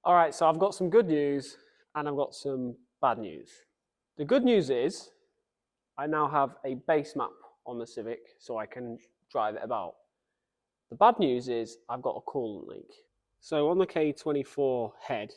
All right, so I've got some good news and I've got some bad news. The good news is I now have a base map on the Civic so I can drive it about. The bad news is I've got a coolant leak. So on the K24 head,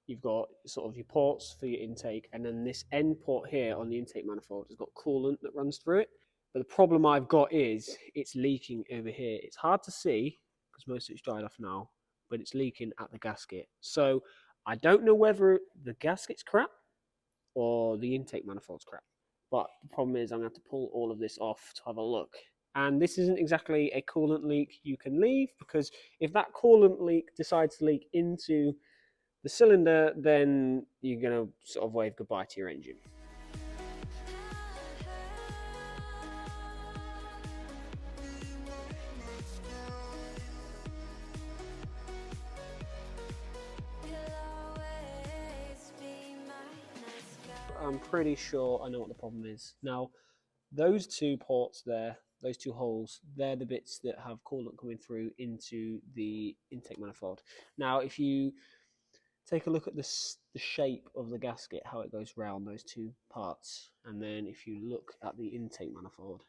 you've got sort of your ports for your intake, and then this end port here on the intake manifold has got coolant that runs through it. But the problem I've got is it's leaking over here. It's hard to see because most of it's dried off now, but it's leaking at the gasket. So I don't know whether the gasket's crap or the intake manifold's crap. But the problem is I'm going to have to pull all of this off to have a look. And this isn't exactly a coolant leak you can leave, because if that coolant leak decides to leak into the cylinder, then you're going to sort of wave goodbye to your engine. I'm pretty sure I know what the problem is. Now, those two ports there, those two holes, they're the bits that have coolant coming through into the intake manifold. Now, if you take a look at the shape of the gasket, how it goes round those two parts, and then if you look at the intake manifold,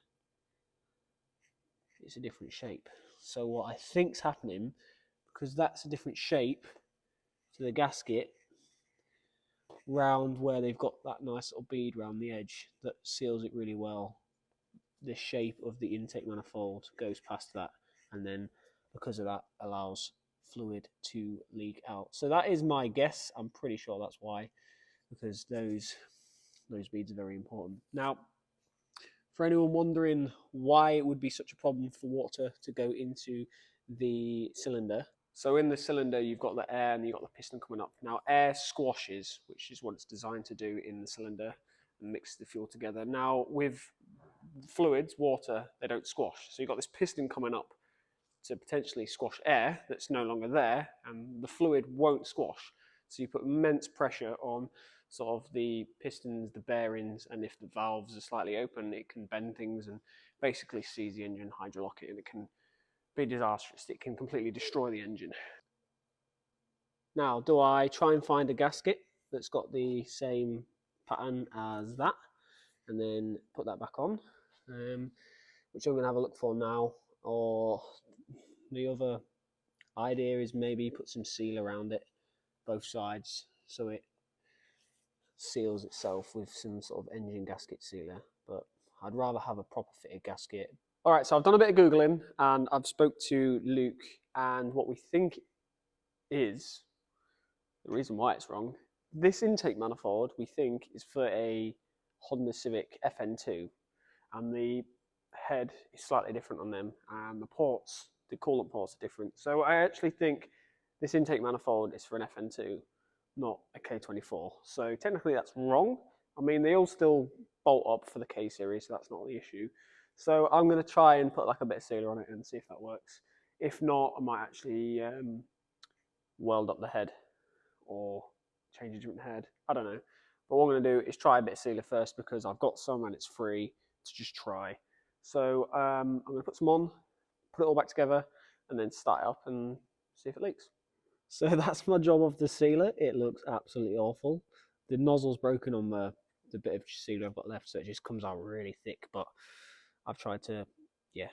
it's a different shape. So what I think's happening, because that's a different shape to the gasket, round where they've got that nice little bead round the edge that seals it really well, the shape of the intake manifold goes past that, and then because of that allows fluid to leak out. So that is my guess. I'm pretty sure that's why, because those beads are very important. Now, for anyone wondering why it would be such a problem for water to go into the cylinder, so in the cylinder you've got the air and you've got the piston coming up. Now air squashes, which is what it's designed to do in the cylinder, and mix the fuel together. Now with fluids, water, they don't squash. So you've got this piston coming up to potentially squash air that's no longer there, and the fluid won't squash. So you put immense pressure on sort of the pistons, the bearings, and if the valves are slightly open, it can bend things and basically seize the engine, hydrolock it, and it can be disastrous. It can completely destroy the engine. Now, do I try and find a gasket that's got the same pattern as that, and then put that back on, which I'm going to have a look for now, or the other idea is maybe put some seal around it, both sides, so it seals itself with some sort of engine gasket sealer, but I'd rather have a proper fitted gasket. All right, so I've done a bit of Googling and I've spoke to Luke, and what we think is the reason why it's wrong. This intake manifold, we think, is for a Honda Civic FN2, and the head is slightly different on them, and the ports, the coolant ports, are different. So I actually think this intake manifold is for an FN2, not a K24. So technically that's wrong. I mean, they all still bolt up for the K series, so that's not the issue. So I'm going to try and put like a bit of sealer on it and see if that works. If not, I might actually weld up the head or change a different head. I don't know. But what I'm going to do is try a bit of sealer first, because I've got some and it's free to just try. So I'm going to put some on, put it all back together, and then start it up and see if it leaks. So that's my job of the sealer. It looks absolutely awful. The nozzle's broken on the bit of sealer I've got left, so it just comes out really thick. But I've tried to, yeah.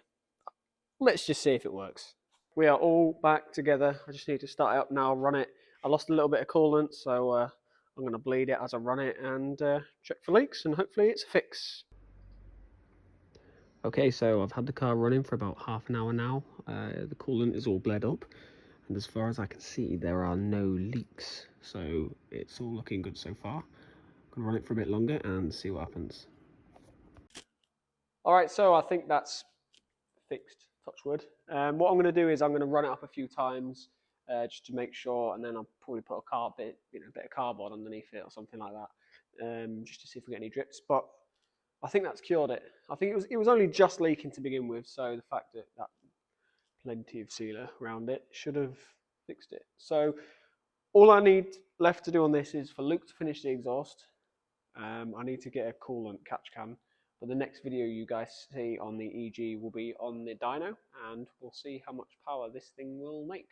Let's just see if it works. We are all back together. I just need to start it up now, run it. I lost a little bit of coolant, so I'm going to bleed it as I run it and check for leaks, and hopefully it's a fix. Okay, so I've had the car running for about half an hour now. The coolant is all bled up, and as far as I can see, there are no leaks. So it's all looking good so far. I'm going to run it for a bit longer and see what happens. All right, so I think that's fixed, touch wood. What I'm going to do is I'm going to run it up a few times just to make sure, and then I'll probably put a bit of cardboard underneath it or something like that, just to see if we get any drips. But I think that's cured it. I think it was only just leaking to begin with, so the fact that plenty of sealer around it should have fixed it. So all I need left to do on this is for Luke to finish the exhaust. I need to get a coolant catch can. But the next video you guys see on the EG will be on the dyno, and we'll see how much power this thing will make.